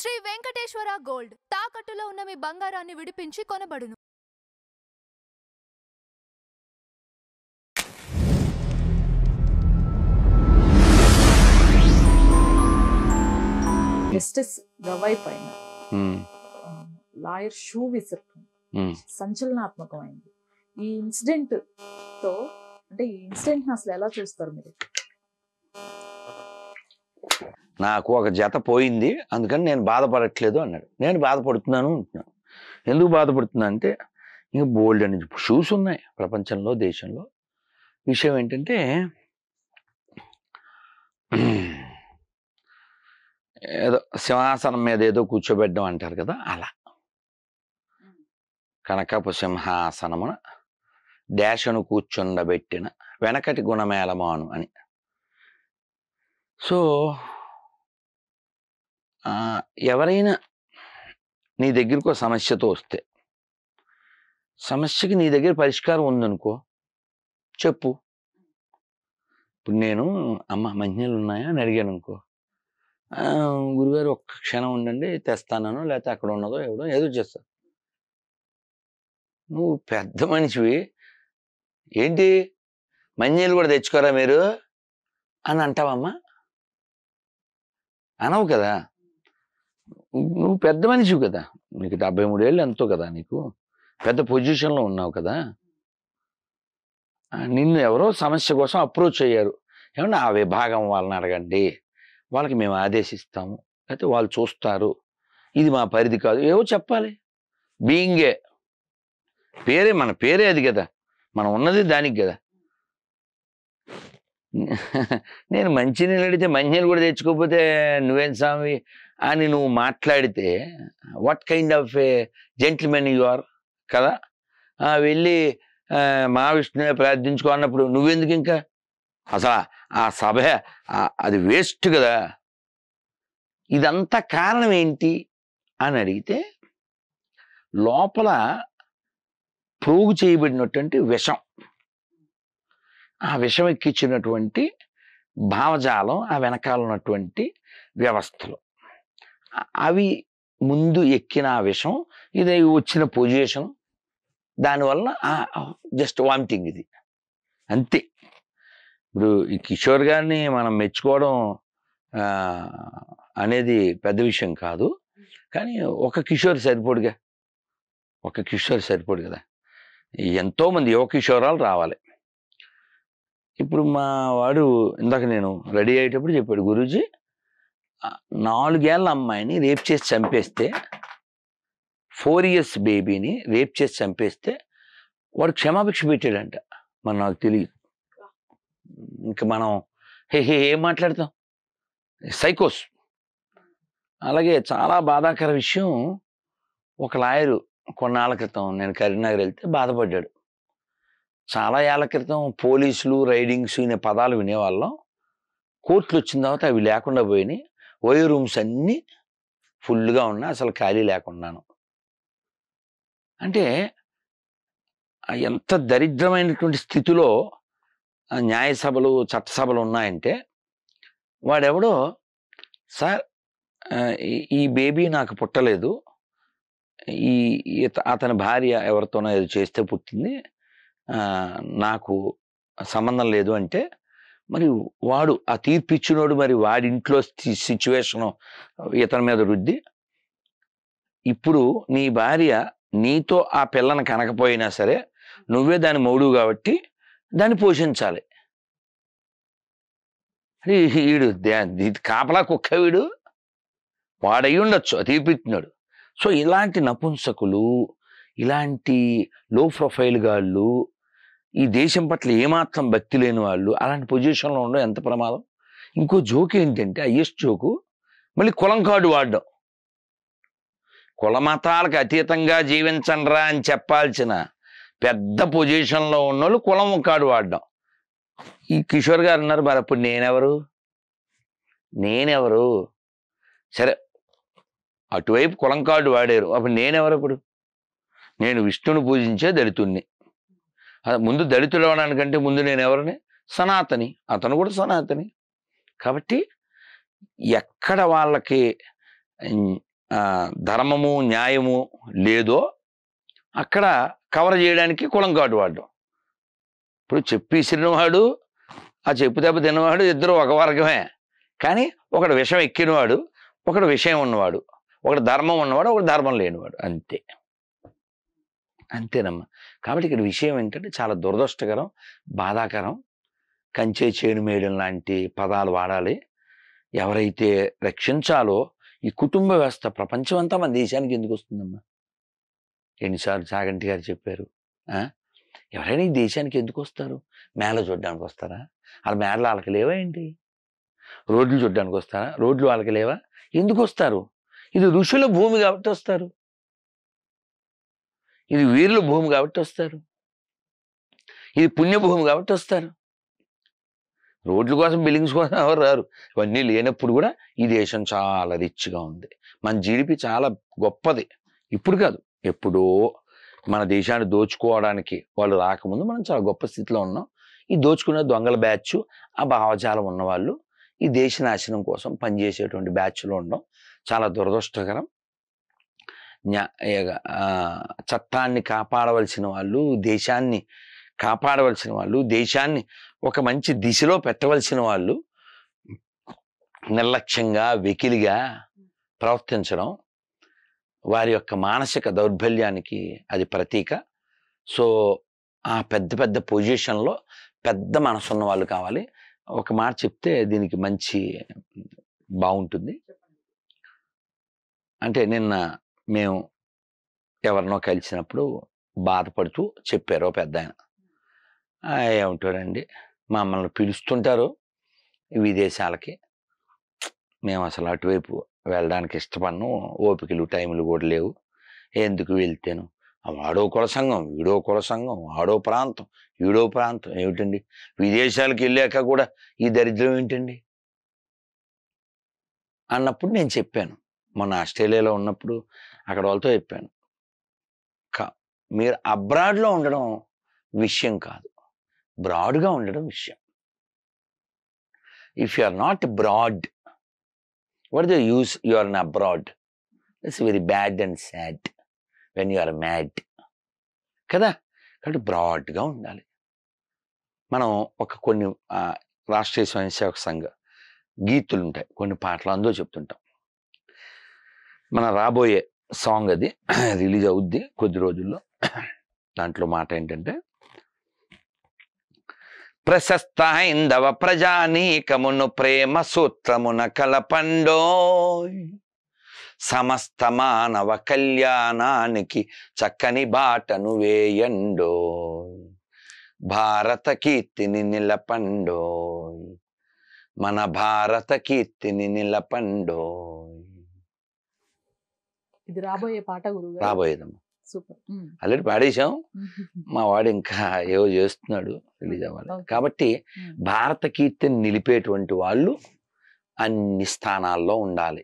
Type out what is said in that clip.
Shri Venkateswara gold తాకట్టులో ఉన్న మీ బంగారాన్ని విడిపించి కొనబడును. జస్టిస్ గవాయ్ పైన లాయర్ షూ విసర్పం సంచలనాత్మకమైంది. ఈ ఇన్సిడెంట్ తో అంటే ఈ ఇన్సిడెంట్ అసలు ఎలా చూస్తారు మీరు? నాకు ఒక జత పోయింది, అందుకని నేను బాధపడట్లేదు అన్నాడు. నేను బాధపడుతున్నాను అంటున్నాను. ఎందుకు బాధపడుతున్నా అంటే ఇంకా బోల్డ్ అని షూస్ ఉన్నాయి ప్రపంచంలో, దేశంలో. విషయం ఏంటంటే ఏదో సింహాసనం మీద ఏదో కూర్చోబెట్టడం అంటారు కదా, అలా కనకపు సింహాసనమున డాషను కూర్చుండబెట్టిన వెనకటి గుణమేళమాను అని. సో ఎవరైనా నీ దగ్గరకు సమస్యతో వస్తే, సమస్యకి నీ దగ్గర పరిష్కారం ఉందనుకో చెప్పు. ఇప్పుడు నేను అమ్మ మంచినీళ్ళు ఉన్నాయా అని అడిగాను అనుకో, గురుగారు ఒక్క క్షణం ఉండండి తెస్తాను, లేకపోతే అక్కడ ఉన్నదో ఎవడో ఏదో చేస్తా. నువ్వు పెద్ద మనిషివి, ఏంటి మంచినీళ్ళు కూడా తెచ్చుకోరా మీరు అని అంటావమ్మా? అనవు కదా. నువ్వు పెద్ద మనిషివి కదా, నీకు 73 ఏళ్ళు ఎంతో కదా, నీకు పెద్ద పొజిషన్లో ఉన్నావు కదా. నిన్ను ఎవరో సమస్య కోసం అప్రోచ్ అయ్యారు, ఏమన్నా ఆ విభాగం వాళ్ళని అడగండి, వాళ్ళకి మేము ఆదేశిస్తాము, లేకపోతే వాళ్ళు చూస్తారు, ఇది మా పరిధి కాదు, ఏవో చెప్పాలి. బీయింగే పేరే, మన పేరే అది కదా, మనం ఉన్నది దానికి కదా. నేను మంచినీళ్ళు అడిగితే మంచినీళ్ళు కూడా తెచ్చుకోకపోతే నువ్వేం స్వామి అని నువ్వు మాట్లాడితే what kind of a gentlemen you are కదా. వెళ్ళి మహావిష్ణువే ప్రార్థించుకో అన్నప్పుడు నువ్వెందుకు ఇంకా అసలు ఆ సభ అది వేస్ట్ కదా. ఇదంతా కారణం ఏంటి అని అడిగితే లోపల ప్రోగు చేయబడినటువంటి విషం, ఆ విషం ఎక్కించినటువంటి భావజాలం, ఆ వెనకాల ఉన్నటువంటి వ్యవస్థలు, అవి ముందు ఎక్కిన ఆ విషం, ఇది వచ్చిన పొజిషన్, దానివల్ల జస్ట్ వామిటింగ్ ఇది అంతే. ఇప్పుడు ఈ కిషోర్ గారిని మనం మెచ్చుకోవడం అనేది పెద్ద విషయం కాదు, కానీ ఒక కిషోర్ సరిపోడుగా, ఒక కిషోర్ సరిపోడు కదా, ఎంతోమంది యువ కిషోరాలు రావాలి. ఇప్పుడు మా వాడు ఇందాక నేను రెడీ అయ్యేటప్పుడు చెప్పాడు, గురూజీ 4 ఏళ్ల అమ్మాయిని రేప్ చేసి చంపేస్తే, 4 years బేబీని రేప్ చేసి చంపేస్తే వాడు క్షమాభిక్ష పెట్టాడంట. మరి నాకు తెలియదు, ఇంకా మనం ఏం మాట్లాడతాం, సైకోస్. అలాగే చాలా బాధాకర విషయం, ఒక లాయరు కొన్నాళ్ళ క్రితం నేను కరీంనగర్ వెళ్తే బాధపడ్డాడు. చాలా ఏళ్ల క్రితం పోలీసులు, రైడింగ్స్ అనే పదాలు వినేవాళ్ళం, కోర్టులు వచ్చిన తర్వాత అవి లేకుండా పోయినాయి, ఓయో రూమ్స్ అన్నీ ఫుల్గా ఉన్నా, అసలు ఖాళీ లేకున్నాను. అంటే ఎంత దరిద్రమైనటువంటి స్థితిలో న్యాయ సభలు, చట్టసభలు ఉన్నాయంటే, వాడెవడో సార్ ఈ బేబీ నాకు పుట్టలేదు, అతని భార్య ఎవరితోనో ఏదో చేస్తే పుట్టింది, నాకు సంబంధం లేదు అంటే, మరి వాడు ఆ తీర్పు ఇచ్చినోడు మరి వాడి ఇంట్లో సిచ్యువేషను ఇతని మీద రుద్ది, ఇప్పుడు నీ భార్య నీతో ఆ పిల్లని కనకపోయినా సరే నువ్వే దాని మౌడు కాబట్టి దాన్ని పోషించాలి. వీడు కాపలా కుక్క, వీడు వాడయి ఉండొచ్చు ఆ తీర్పు ఇచ్చినాడు. సో ఇలాంటి నపుంసకులు, ఇలాంటి లో ప్రొఫైల్ గాళ్ళు, ఈ దేశం పట్ల ఏమాత్రం భక్తి లేని వాళ్ళు అలాంటి పొజిషన్లో ఉండడం ఎంత ప్రమాదం. ఇంకో జోక్ ఏంటంటే, హైయెస్ట్ జోకు, మళ్ళీ కులం కార్డు వాడడం. కుల మతాలకు అతీతంగా జీవించండ్రా అని చెప్పాల్సిన పెద్ద పొజిషన్లో ఉన్నోళ్ళు కులం కార్డు వాడడం. ఈ కిషోర్ గారు అన్నారు, మరి అప్పుడు నేనెవరు? సరే, అటువైపు కులం కార్డు వాడారు, అప్పుడు నేనెవరు? ఇప్పుడు నేను విష్ణుని పూజించే దళితుణ్ణి. ముందు దళితుడు అవడానికంటే ముందు నేను ఎవరిని? సనాతని. అతను కూడా సనాతని. కాబట్టి ఎక్కడ వాళ్ళకి ధర్మము న్యాయము లేదో అక్కడ కవర్ చేయడానికి కులం కార్డు వాడడం. ఇప్పుడు చెప్పి ఇసిరినవాడు ఆ చెప్పు దెబ్బ తిన్నవాడు ఇద్దరు ఒక వర్గమే. కానీ ఒకడు విషం ఎక్కినవాడు, ఒకడు విషయం ఉన్నవాడు, ఒకడు ధర్మం ఉన్నవాడు, ఒకడు ధర్మం లేనివాడు, అంతే. అంతేనమ్మా. కాబట్టి ఇక్కడ విషయం ఏంటంటే చాలా దురదృష్టకరం, బాధాకరం. కంచే చేను మేయడం లాంటి పదాలు వాడాలి. ఎవరైతే రక్షించాలో ఈ కుటుంబ వ్యవస్థ ప్రపంచం అంతా మన దేశానికి ఎందుకు వస్తుందమ్మా? ఎన్నిసార్లు చాగంటి గారు చెప్పారు. ఎవరైనా ఈ దేశానికి ఎందుకు వస్తారు? మేళ చూడడానికి వస్తారా? వాళ్ళ మేళలు వాళ్ళకి లేవా ఏంటి? రోడ్లు చూడడానికి వస్తారా? రోడ్లు వాళ్ళకి లేవా? ఎందుకు వస్తారు? ఇది ఋషుల భూమి కాబట్టి వస్తారు, ఇది వీరుల భూమి కాబట్టి వస్తారు, ఇది పుణ్యభూమి కాబట్టి వస్తారు. రోడ్ల కోసం బిల్డింగ్స్ కోసం ఎవరు రారు. ఇవన్నీ లేనప్పుడు కూడా ఈ దేశం చాలా రిచ్గా ఉంది. మన జీడిపి చాలా గొప్పది. ఇప్పుడు కాదు, ఎప్పుడో మన దేశాన్ని దోచుకోవడానికి వాళ్ళు రాకముందు మనం చాలా గొప్ప స్థితిలో ఉన్నాం. ఈ దోచుకునే దొంగల బ్యాచ్, ఆ భావజాలం ఉన్నవాళ్ళు ఈ దేశ నాశనం కోసం పనిచేసేటువంటి బ్యాచ్లో ఉండడం చాలా దురదృష్టకరం. చట్టాన్ని కాపాడవలసిన వాళ్ళు, దేశాన్ని కాపాడవలసిన వాళ్ళు, దేశాన్ని ఒక మంచి దిశలో పెట్టవలసిన వాళ్ళు నిర్లక్ష్యంగా వెకిలిగా ప్రవర్తించడం వారి యొక్క మానసిక దౌర్బల్యానికి అది ప్రతీక. సో ఆ పెద్ద పెద్ద పొజిషన్లో పెద్ద మనసున్న వాళ్ళు కావాలి. ఒక మాట చెప్తే దీనికి మంచి బాగుంటుంది. అంటే నిన్న మేము ఎవరినో కలిసినప్పుడు బాధపడుతూ చెప్పారు పెద్ద ఆయన. ఏమంటారండి, మమ్మల్ని పిలుస్తుంటారు విదేశాలకి, మేము అసలు అటువైపు వెళ్ళడానికి ఇష్టపడను, ఓపికలు టైములు కూడా లేవు, ఎందుకు వెళ్తేను, వాడో కుల సంఘం, వీడో కుల సంఘం, వాడో ప్రాంతం, వీడో ప్రాంతం, ఏమిటండి విదేశాలకు వెళ్ళాక కూడా ఈ దరిద్రం ఏంటండి అన్నప్పుడు నేను చెప్పాను. మొన్న ఆస్ట్రేలియాలో ఉన్నప్పుడు అక్కడ వాళ్ళతో చెప్పాను, మీరు అబ్రాడ్లో ఉండడం విషయం కాదు, బ్రాడ్గా ఉండడం విషయం. If you are not broad, what is the use you are in abroad? It's very bad and sad when you are mad కదా. కాబట్టి బ్రాడ్గా ఉండాలి. మనం కొన్ని రాష్ట్రీయ స్వయం సేవక సంఘ గీతులు ఉంటాయి, కొన్ని పాటలు అందులో చెప్తుంటాం. మన రాబోయే సాంగ్ అది రిలీజ్ అవుద్ది కొద్ది రోజుల్లో. దాంట్లో మాట ఏంటంటే, ప్రశస్త హైందవ ప్రజానీకమును ప్రేమ సూత్రమున కలపండో, సమస్త మానవ కళ్యాణానికి చక్కని బాటను వేయండో, భారత కీర్తిని నిలపండో, మన భారత కీర్తిని నిలపండో. ఇది రాబోయే పాట గురువు. రాబోయేదమ్మా. సూపర్. ఆల్రెడీ పాడేశాం, మా వాడు ఇంకా ఏవో చేస్తున్నాడు, రిలీజ్ అవ్వాలి. కాబట్టి భారత కీర్తిని నిలిపేటువంటి వాళ్ళు అన్ని స్థానాల్లో ఉండాలి.